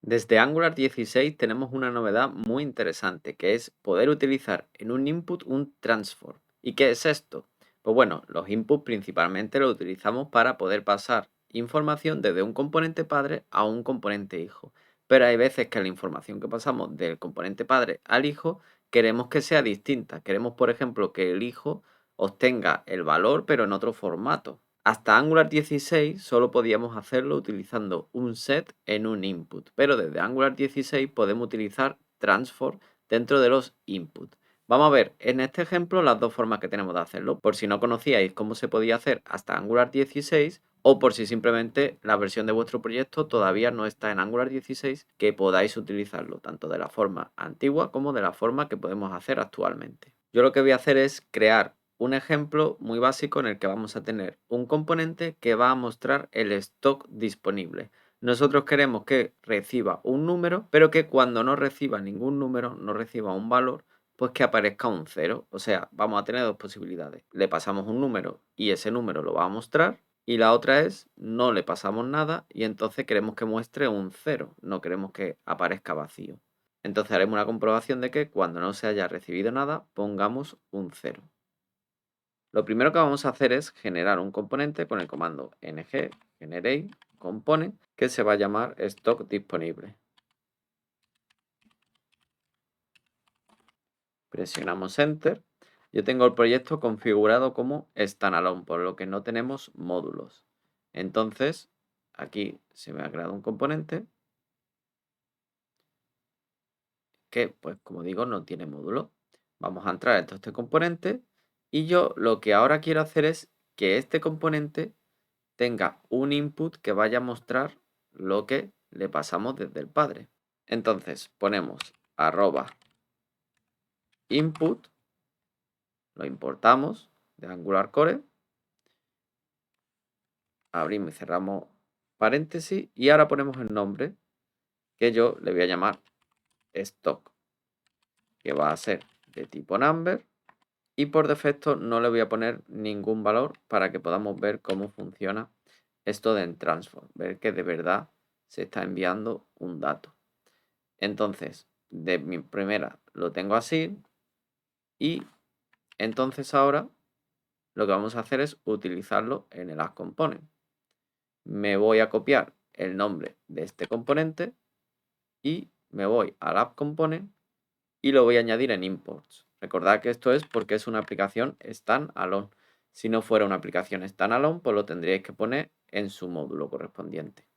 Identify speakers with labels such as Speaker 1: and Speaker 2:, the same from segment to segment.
Speaker 1: Desde Angular 16 tenemos una novedad muy interesante, que es poder utilizar en un input un transform. ¿Y qué es esto? Pues bueno, los inputs principalmente los utilizamos para poder pasar información desde un componente padre a un componente hijo. Pero hay veces que la información que pasamos del componente padre al hijo queremos que sea distinta. Queremos, por ejemplo, que el hijo obtenga el valor pero en otro formato. Hasta Angular 16 solo podíamos hacerlo utilizando un set en un input, pero desde Angular 16 podemos utilizar transform dentro de los inputs. Vamos a ver en este ejemplo las dos formas que tenemos de hacerlo, por si no conocíais cómo se podía hacer hasta Angular 16 o por si simplemente la versión de vuestro proyecto todavía no está en Angular 16, que podáis utilizarlo tanto de la forma antigua como de la forma que podemos hacer actualmente. Yo lo que voy a hacer es crear un ejemplo muy básico en el que vamos a tener un componente que va a mostrar el stock disponible. Nosotros queremos que reciba un número, pero que cuando no reciba ningún número, no reciba un valor, pues que aparezca un 0. O sea, vamos a tener dos posibilidades. Le pasamos un número y ese número lo va a mostrar. Y la otra es, no le pasamos nada y entonces queremos que muestre un 0. No queremos que aparezca vacío. Entonces haremos una comprobación de que cuando no se haya recibido nada, pongamos un 0. Lo primero que vamos a hacer es generar un componente con el comando ng generate component que se va a llamar stock disponible. Presionamos enter. Yo tengo el proyecto configurado como standalone, por lo que no tenemos módulos. Entonces, aquí se me ha creado un componente que, pues como digo, no tiene módulo. Vamos a entrar dentro de este componente y yo lo que ahora quiero hacer es que este componente tenga un input que vaya a mostrar lo que le pasamos desde el padre. Entonces ponemos @input, lo importamos de Angular Core, abrimos y cerramos paréntesis y ahora ponemos el nombre que yo le voy a llamar stock, que va a ser de tipo number y por defecto no le voy a poner ningún valor para que podamos ver cómo funciona esto de transform, ver que de verdad se está enviando un dato. Entonces, de mi primera lo tengo así y entonces ahora lo que vamos a hacer es utilizarlo en el add_component. Me voy a copiar el nombre de este componente y me voy al add_component y lo voy a añadir en imports. Recordad que esto es porque es una aplicación standalone. Si no fuera una aplicación standalone, pues lo tendríais que poner en su módulo correspondiente.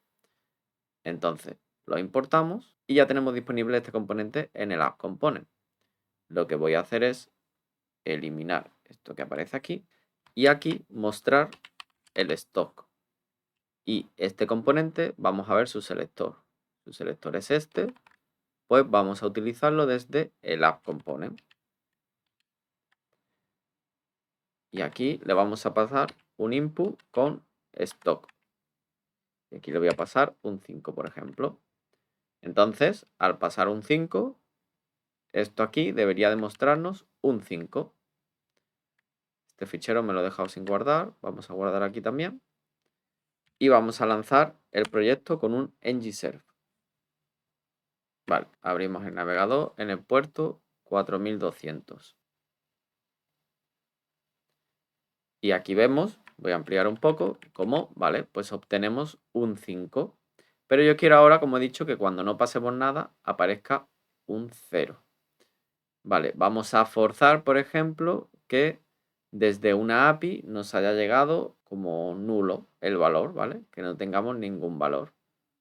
Speaker 1: Entonces, lo importamos y ya tenemos disponible este componente en el add_component. Lo que voy a hacer es eliminar esto que aparece aquí y aquí mostrar el stock. Y este componente vamos a ver su selector. Su selector es este, pues vamos a utilizarlo desde el add_component. Y aquí le vamos a pasar un input con stock. Y aquí le voy a pasar un 5, por ejemplo. Entonces, al pasar un 5, esto aquí debería demostrarnos un 5. Este fichero me lo he dejado sin guardar. Vamos a guardar aquí también. Y vamos a lanzar el proyecto con un ngServe. Vale, abrimos el navegador en el puerto 4200. Y aquí vemos, voy a ampliar un poco, cómo, vale, pues obtenemos un 5. Pero yo quiero ahora, como he dicho, que cuando no pasemos nada, aparezca un 0. Vale, vamos a forzar, por ejemplo, que desde una API nos haya llegado como nulo el valor, ¿vale? Que no tengamos ningún valor.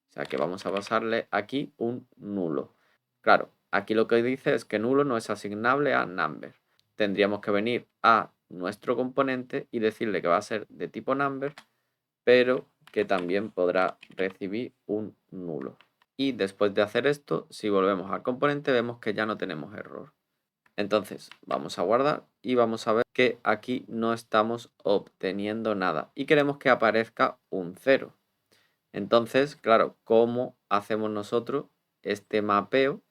Speaker 1: O sea que vamos a pasarle aquí un nulo. Claro, aquí lo que dice es que nulo no es asignable a number. Tendríamos que venir a nuestro componente y decirle que va a ser de tipo number, pero que también podrá recibir un nulo. Y después de hacer esto, si volvemos al componente, vemos que ya no tenemos error. Entonces, vamos a guardar y vamos a ver que aquí no estamos obteniendo nada y queremos que aparezca un 0. Entonces, claro, ¿cómo hacemos nosotros este mapeo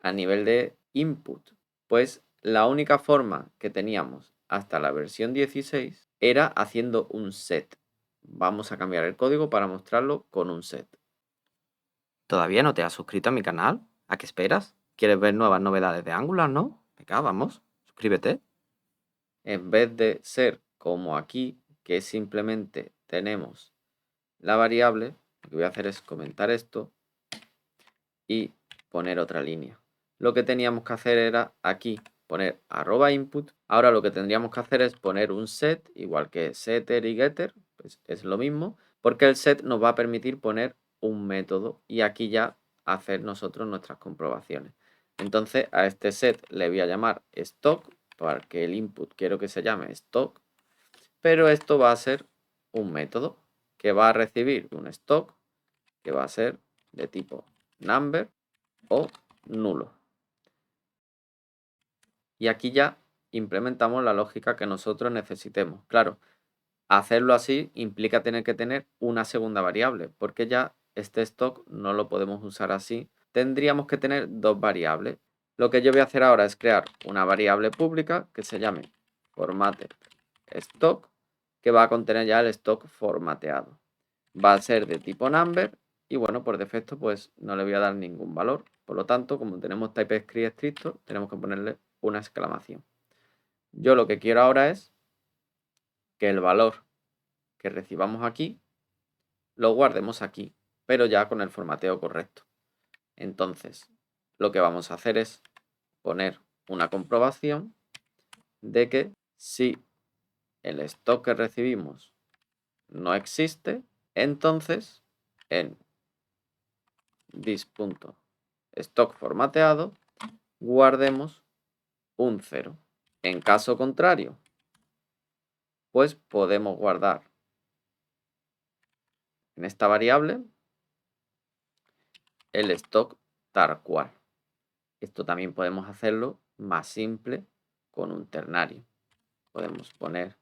Speaker 1: a nivel de input? Pues la única forma que teníamos hasta la versión 16 era haciendo un set. Vamos a cambiar el código para mostrarlo con un set. ¿Todavía no te has suscrito a mi canal? ¿A qué esperas? ¿Quieres ver nuevas novedades de Angular, no? Venga, vamos, suscríbete. En vez de ser como aquí, que simplemente tenemos la variable, lo que voy a hacer es comentar esto y poner otra línea. Lo que teníamos que hacer era aquí poner @input. Ahora lo que tendríamos que hacer es poner un set, igual que setter y getter, pues es lo mismo, porque el set nos va a permitir poner un método y aquí ya hacer nosotros nuestras comprobaciones. Entonces a este set le voy a llamar stock, porque el input quiero que se llame stock, pero esto va a ser un método que va a recibir un stock que va a ser de tipo number o nulo. Y aquí ya implementamos la lógica que nosotros necesitemos. Claro, hacerlo así implica tener que tener una segunda variable, porque ya este stock no lo podemos usar así. Tendríamos que tener dos variables. Lo que yo voy a hacer ahora es crear una variable pública que se llame formatted stock, que va a contener ya el stock formateado. Va a ser de tipo number y bueno, por defecto pues no le voy a dar ningún valor. Por lo tanto, como tenemos TypeScript estricto, tenemos que ponerle una exclamación. Yo lo que quiero ahora es que el valor que recibamos aquí lo guardemos aquí, pero ya con el formateo correcto. Entonces, lo que vamos a hacer es poner una comprobación de que si el stock que recibimos no existe, entonces en this.stock formateado guardemos un 0. En caso contrario, pues podemos guardar en esta variable el stock tal cual. Esto también podemos hacerlo más simple con un ternario. Podemos poner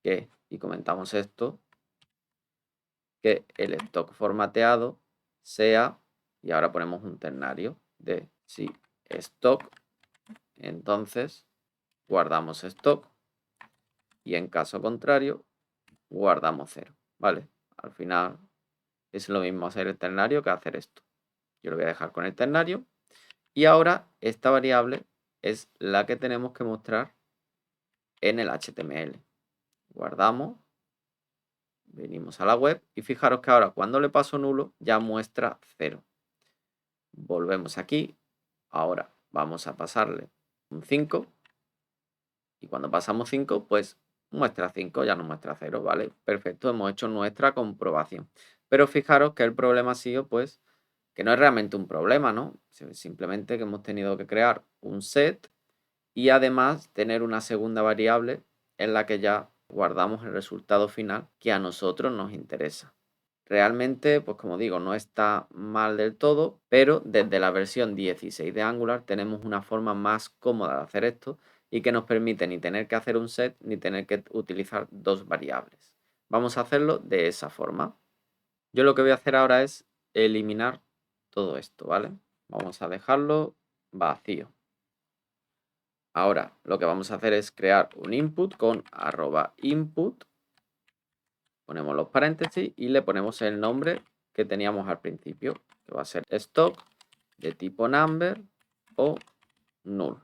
Speaker 1: que, y comentamos esto, que el stock formateado sea, y ahora ponemos un ternario de si stock, entonces guardamos stock y en caso contrario guardamos 0, ¿vale? Al final es lo mismo hacer el ternario que hacer esto. Yo lo voy a dejar con el ternario y ahora esta variable es la que tenemos que mostrar en el HTML. Guardamos, venimos a la web y fijaros que ahora cuando le paso nulo ya muestra 0. Volvemos aquí, ahora vamos a pasarle un 5 y cuando pasamos 5 pues muestra 5, ya no muestra 0, ¿vale? Perfecto, hemos hecho nuestra comprobación. Pero fijaros que el problema ha sido pues que no es realmente un problema, ¿no? Simplemente que hemos tenido que crear un set y además tener una segunda variable en la que ya guardamos el resultado final que a nosotros nos interesa. Realmente, pues como digo, no está mal del todo, pero desde la versión 16 de Angular tenemos una forma más cómoda de hacer esto y que nos permite ni tener que hacer un set ni tener que utilizar dos variables. Vamos a hacerlo de esa forma. Yo lo que voy a hacer ahora es eliminar todo esto, ¿vale? Vamos a dejarlo vacío. Ahora lo que vamos a hacer es crear un input con @input. Ponemos los paréntesis y le ponemos el nombre que teníamos al principio, que va a ser stock de tipo number o null.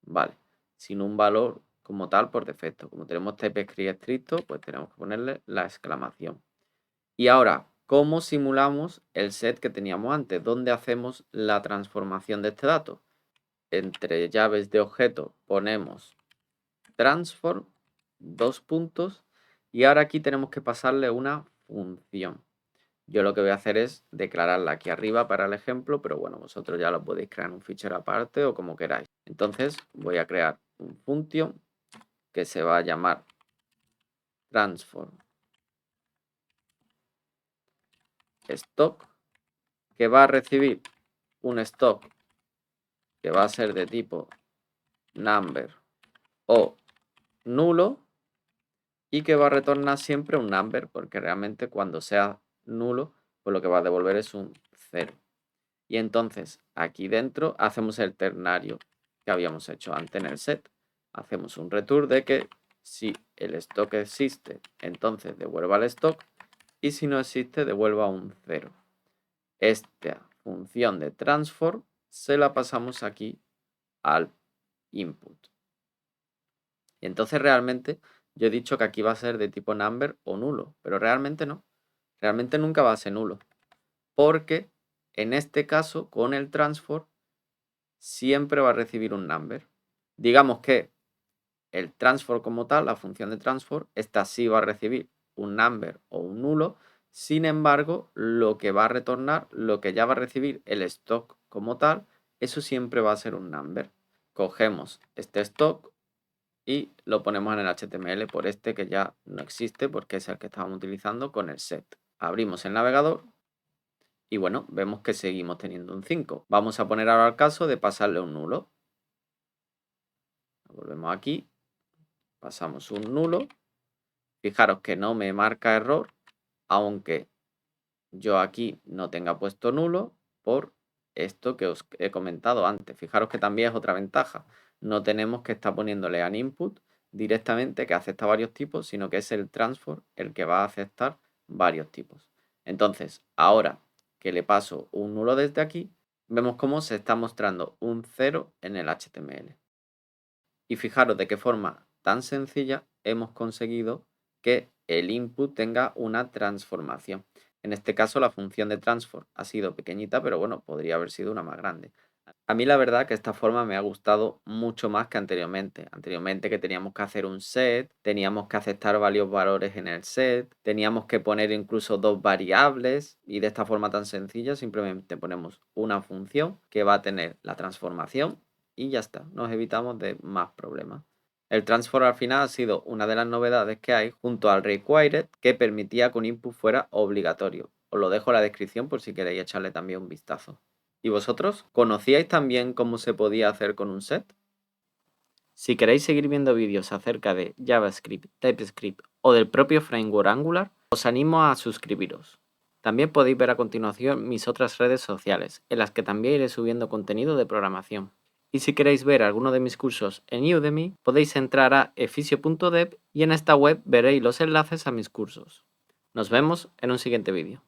Speaker 1: Vale, sin un valor como tal por defecto. Como tenemos TypeScript estricto, pues tenemos que ponerle la exclamación. Y ahora, ¿cómo simulamos el set que teníamos antes? ¿Dónde hacemos la transformación de este dato? Entre llaves de objeto ponemos transform, dos puntos, y ahora aquí tenemos que pasarle una función. Yo lo que voy a hacer es declararla aquí arriba para el ejemplo, pero bueno, vosotros ya lo podéis crear en un fichero aparte o como queráis. Entonces voy a crear un función que se va a llamar transform stock, que va a recibir un stock que va a ser de tipo number o nulo y que va a retornar siempre un number, porque realmente cuando sea nulo, pues lo que va a devolver es un 0. Y entonces aquí dentro hacemos el ternario que habíamos hecho antes en el set. Hacemos un return de que si el stock existe, entonces devuelva el stock y si no existe, devuelva un 0. Esta función de transform se la pasamos aquí al input. Y entonces realmente yo he dicho que aquí va a ser de tipo number o nulo, pero realmente no. Realmente nunca va a ser nulo. Porque en este caso, con el transform, siempre va a recibir un number. Digamos que el transform como tal, la función de transform, esta sí va a recibir un number o un nulo. Sin embargo, lo que va a retornar, lo que ya va a recibir el stock como tal, eso siempre va a ser un number. Cogemos este stock y lo ponemos en el HTML por este que ya no existe porque es el que estábamos utilizando con el set. Abrimos el navegador y bueno, vemos que seguimos teniendo un 5. Vamos a poner ahora el caso de pasarle un nulo. Volvemos aquí, pasamos un nulo. Fijaros que no me marca error, aunque yo aquí no tenga puesto nulo por esto que os he comentado antes. Fijaros que también es otra ventaja. No tenemos que estar poniéndole an input directamente que acepta varios tipos, sino que es el transform el que va a aceptar varios tipos. Entonces, ahora que le paso un nulo desde aquí, vemos cómo se está mostrando un 0 en el HTML. Y fijaros de qué forma tan sencilla hemos conseguido que el input tenga una transformación. En este caso la función de transform ha sido pequeñita, pero bueno, podría haber sido una más grande. A mí la verdad que esta forma me ha gustado mucho más que anteriormente. Anteriormente que teníamos que hacer un set, teníamos que aceptar varios valores en el set, teníamos que poner incluso dos variables y de esta forma tan sencilla simplemente ponemos una función que va a tener la transformación y ya está, nos evitamos de más problemas. El transform al final ha sido una de las novedades que hay junto al required que permitía que un input fuera obligatorio. Os lo dejo en la descripción por si queréis echarle también un vistazo. ¿Y vosotros? ¿Conocíais también cómo se podía hacer con un set? Si queréis seguir viendo vídeos acerca de JavaScript, TypeScript o del propio framework Angular, os animo a suscribiros. También podéis ver a continuación mis otras redes sociales, en las que también iré subiendo contenido de programación. Y si queréis ver alguno de mis cursos en Udemy, podéis entrar a efisio.dev y en esta web veréis los enlaces a mis cursos. Nos vemos en un siguiente vídeo.